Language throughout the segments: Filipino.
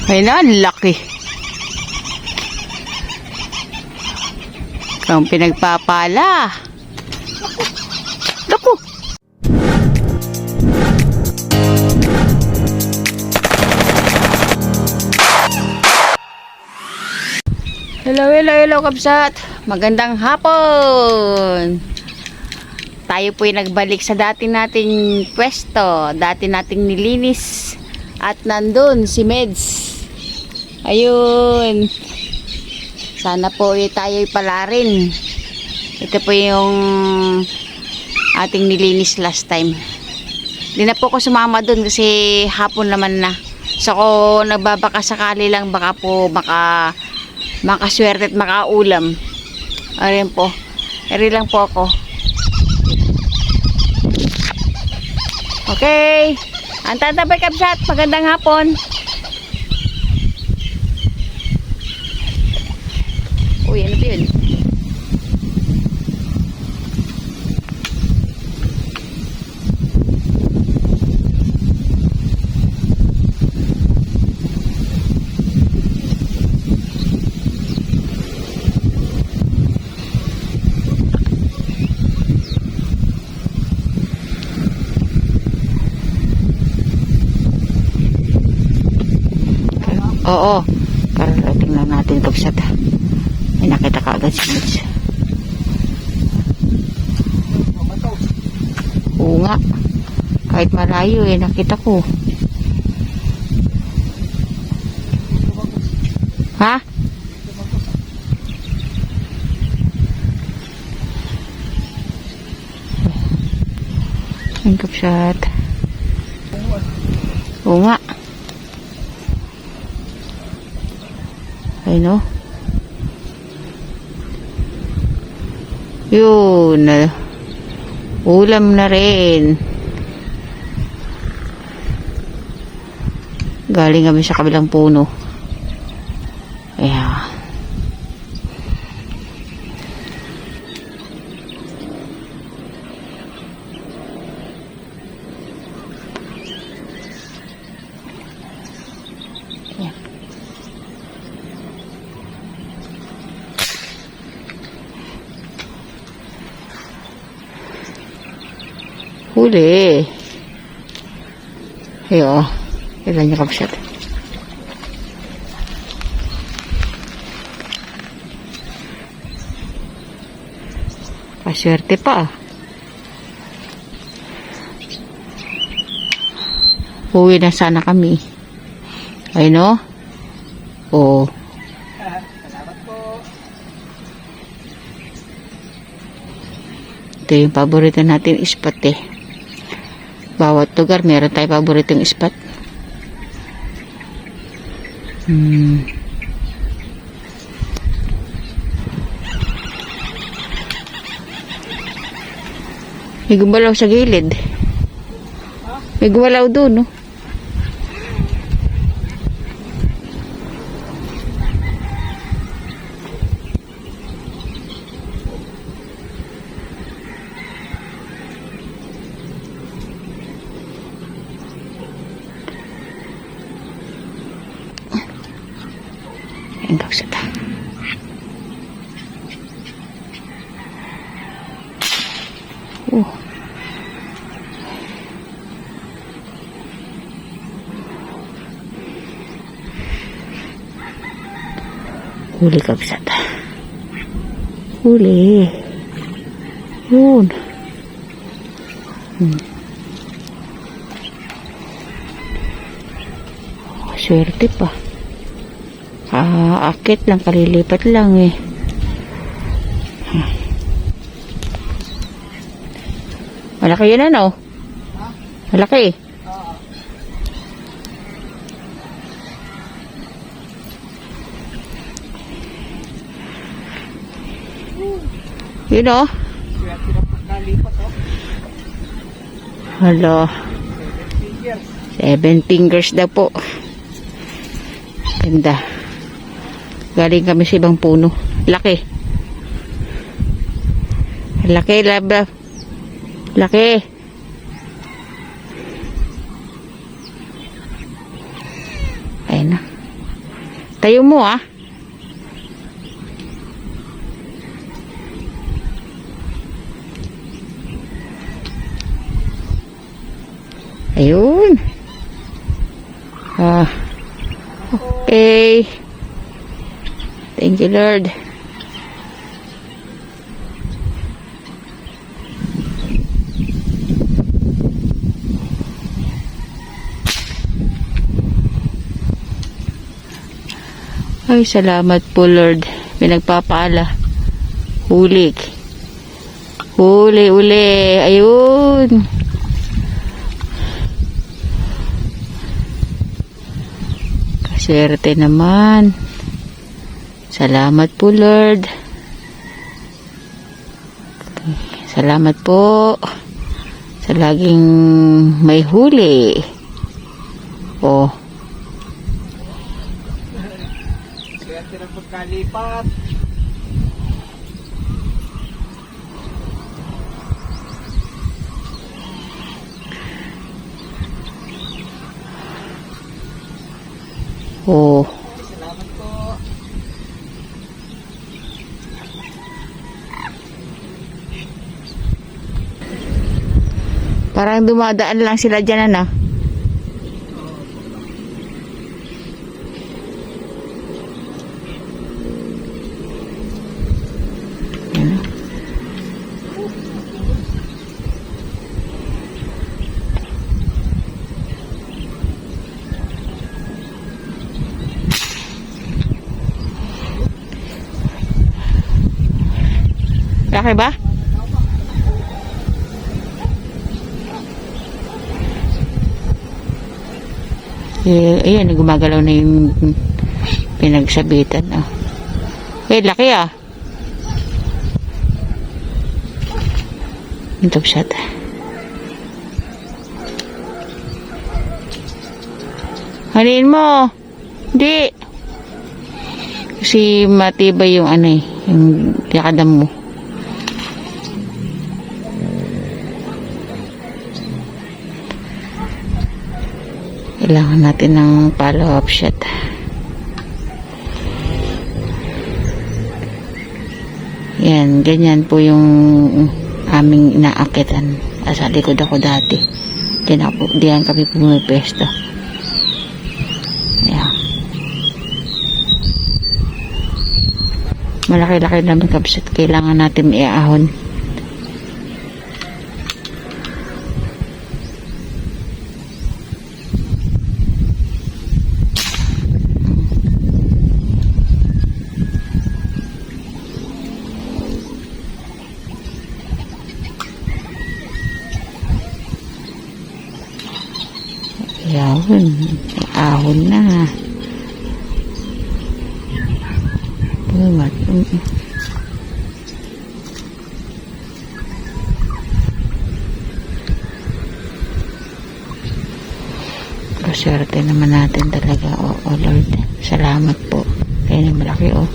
Ay na, laki. Kang pinagpapala. Naku. Hello, kabsat. Magandang hapon. Tayo po'y nagbalik sa dati nating pwesto. Dati nating nilinis. At nandun si Meds. Ayun. Sana po tayo'y pala rin. Ito po yung ating nilinis last time. Di na po ko sumama dun kasi hapon naman na. So kung nagbabaka sakali lang baka po makaswerte at makaulam. Ayan po. Eri lang po ako. Okay. Antatabay kabsat. Magandang hapon. Uy, ano ba yun? Oo. Kararating lang natin kabsat. May nakita ka agad si Mitch. Oo nga. Kahit malayo nakita ko. Ha? Ang kabsat. Oo nga. Ay no. Yun. Ulam na rin. Galing kami sa kabilang puno. Ayan. Huli. Ayo. Ilan niya kabsat. Paswerte pa. Uwi na sana kami. Ay no? Oo. Salamat po. Ito yung paborito natin spot Bawat lugar meron tayong paboritong spot. May gumalaw sa gilid. May gumalaw doon, no? Ayan, kabsat. Huli kabsat. Huli. Yun. Swerte pa. Akit lang, kalilipat lang Malaki yun ano? Malaki. Yun o. Hala. 7 fingers daw po. Ganda. Galing kami sa ibang puno. Laki. Laki, laba. Laki. Ayun na. Tayo mo ah. Ayun. Okay. Thank you, Lord. Ay, salamat po, Lord. Pinagpapala. Huli. Huli, uli. Ayun. Kaswerte naman. Salamat po, Lord. Salamat po sa laging may huli. Oh. Swerte ng pagkalipat. Oh. Salamat po. Parang dumadaan lang sila dyan, ano? Ano? Laki ba? Ayan, gumagalaw na yung pinagsabitan. Oh. Laki ah. Intog shot. Haliin mo. Hindi. Kasi matibay yung ano eh. Yung yakadam mo. Kailangan natin ng follow-up shot. Yan, ganyan po yung aming inaakitan. Sa likod ako dati. Diyan kami pumipesto. Yan. Malaki-laki naman kapsat. Kailangan natin iahon. Yawon, ahon na. Bumat. Kaswerte naman natin talaga. Oh Lord, salamat po. Kaya na malaki oh.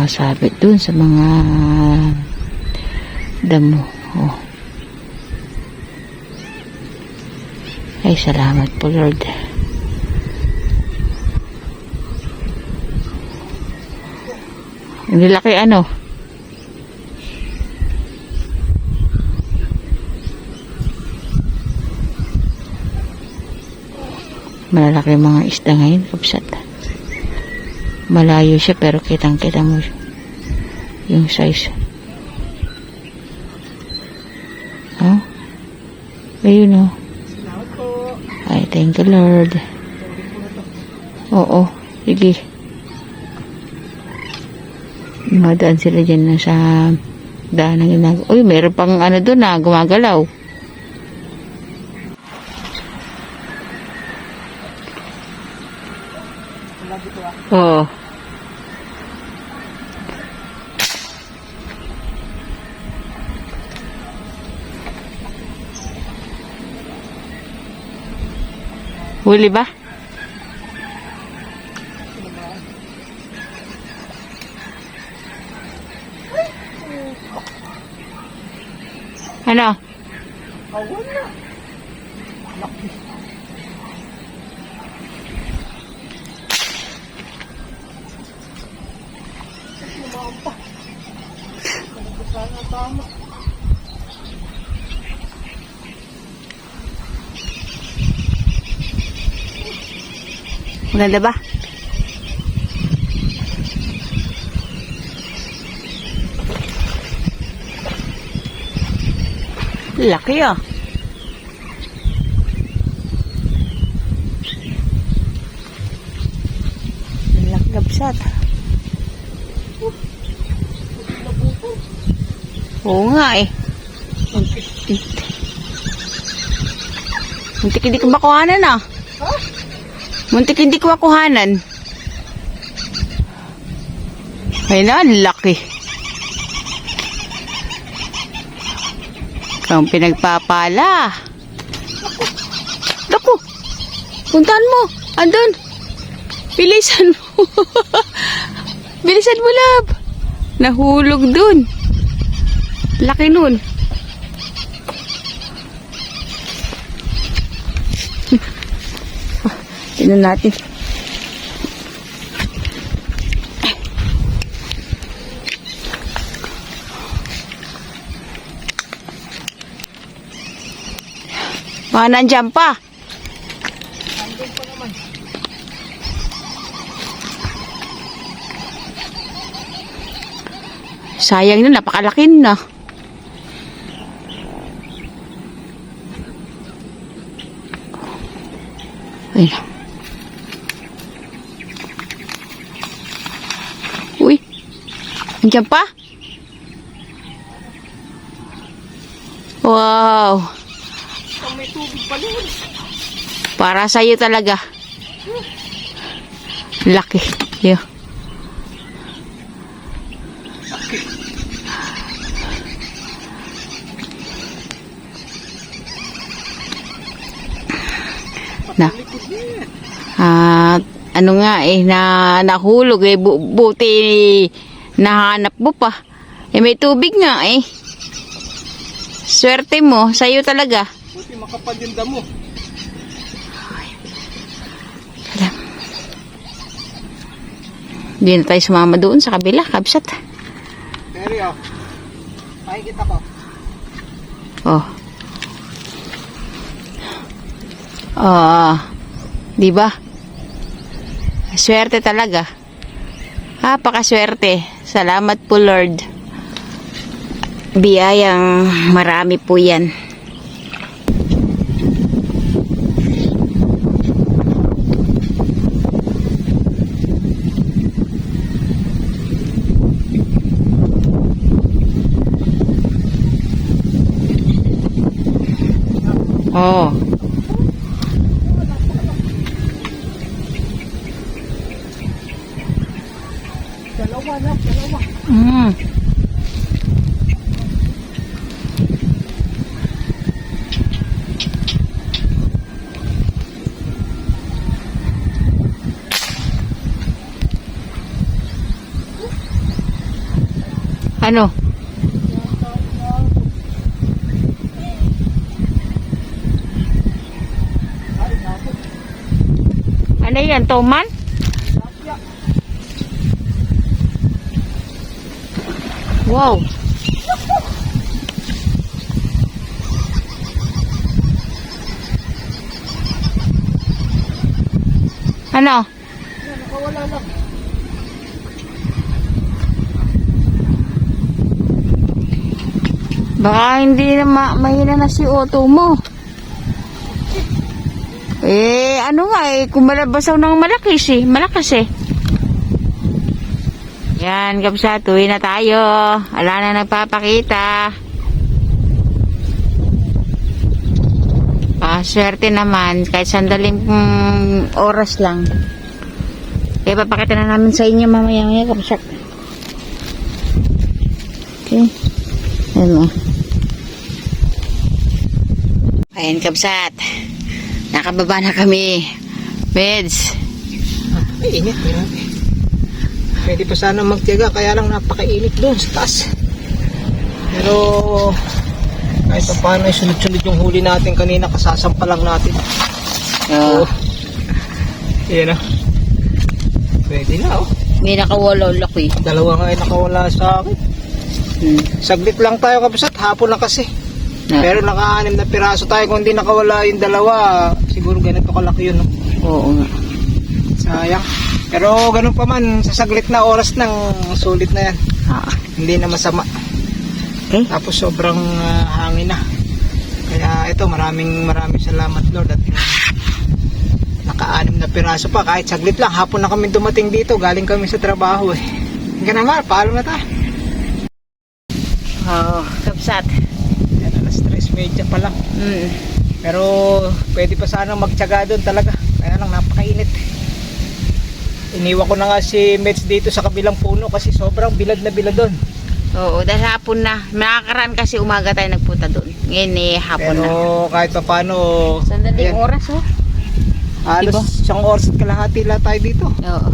Sabit dun sa mga damo. Oh. Ay, salamat po, Lord. Ang laki ano? Malalaki mga isda ngayon, kapsat. Malayo siya pero kitang-kita mo yung size. Oh? Ayun oh. Salamat po. Ay, thank you Lord. Oo, sige. Madaan sila dyan na sa daan ng ginagawa. Uy, meron pang ano doon na gumagalaw. Lagi po ah. Oo. Huli ba? Ano? Awan na. Laki. Lumaan pa. Sana tama. Maganda ba? Laki ah. Laki kapsat. Oo nga eh. Muntik hindi ko makuhanan ah. Ha? Muntik hindi ko makuhanan. Ayun na, laki. Ang pinagpapala. Naku, puntahan mo. Andun. Bilisan mo. Bilisan mo, lab. Nahulog dun. Laki nun. Tignan natin. Mga nandyan pa. Andun pa naman. Sayang na, napakalaki na. Ayun. Uy. Nandyan pa? Wow. May tubig pa nun. Para sa'yo talaga. Laki. Yo. Na. Ano nga eh, nahulog eh, buti nahanap mo pa. Eh may tubig nga eh. Swerte mo, sa'yo talaga. Buti makapal yung damo. Hindi na tayo sumama doon sa kabila, kabsat. Pero yun. Pakikita ko. Oh. Di ba? Swerte talaga. Napakaswerte. Salamat po, Lord. Biyayang marami po yan. Oh. Dalawa na, dalawa. Mm. Ano? Ano yan, toman? Wow. Ano? Nakawala lang. Baka hindi na mahina na si Otto mo. Ano nga kung malabasaw ng malakas eh. Yan, kapsa, tuwi na tayo. Wala na nagpapakita. Swerte naman, kahit sandaling oras lang. Kaya papakita na namin sa inyo mamaya-maya, kapsa. Okay. Ayan o. Ayan, kapsat. Nakababa na kami. Meds. Ay, init. Grabe. Pwede pa sana magtiyaga, kaya lang napakainit doon sa taas. Pero Kahit pa paano ay sunod-sunod yung huli natin kanina, kasasampa lang natin. Oh. Yan o. Pwede na oh. May nakawala laki. Dalawa nga ay nakawala sa akin. Saglit lang tayo kabisat, hapon na kasi. Pero naka-6 na piraso tayo. Kung hindi nakawala yung dalawa, siguro ganito kalaki yun. No? Oo nga. Sayang. Pero ganun pa man, sa saglit na oras nang sulit na yan. Hindi na masama. Okay. Tapos sobrang hangin na. Kaya ito, maraming salamat Lord at naka-6 na piraso pa. Kahit saglit lang, hapon na kami dumating dito. Galing kami sa trabaho eh. Hanggang naman, paalam na tayo. Oo, kapsat. Yan, alas 3:30 pa lang. Pero pwede pa sana magtiyaga doon talaga. Kaya lang napakainit. Iniwan ko na nga si Meds dito sa kabilang puno kasi sobrang bilad na bilad doon. Oo, dahil hapon na. Makakaraan kasi umaga tayo nagpunta doon. Ngayon eh, hapon Pero na. kahit pa paano, Sandaling oras oh. alas isang oras at kalahati lang tayo dito. Oo.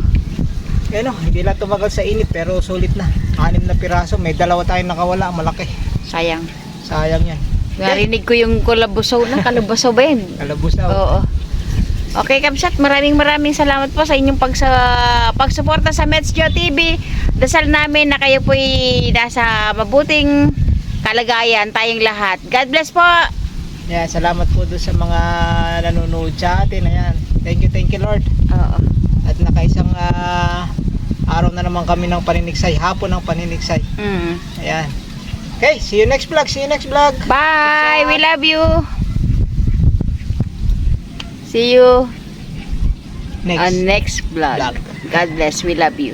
Yan o, hindi lang tumagal sa init pero sulit na. 6 na piraso, may 2 tayong nakawala, malaki. Sayang. Sayang yan. Narinig ko yung kalabusaw na. Kalabusaw ba yun? Kalabos na. Oo. Okay, Kapsat, maraming salamat po sa inyong pagsuporta sa Meds Geo TV. Dasal namin na kayo po'y nasa mabuting kalagayan, tayong lahat. God bless po! Yan, salamat po doon sa mga nanonood sa atin. Ayan. Thank you Lord. Oo. At nakaisang araw na naman kami ng paniniksay, hapon ng paniniksay. Ayan. Okay, see you next vlog. Bye! We love you! See you Next on next vlog. vlog. God bless. We love you.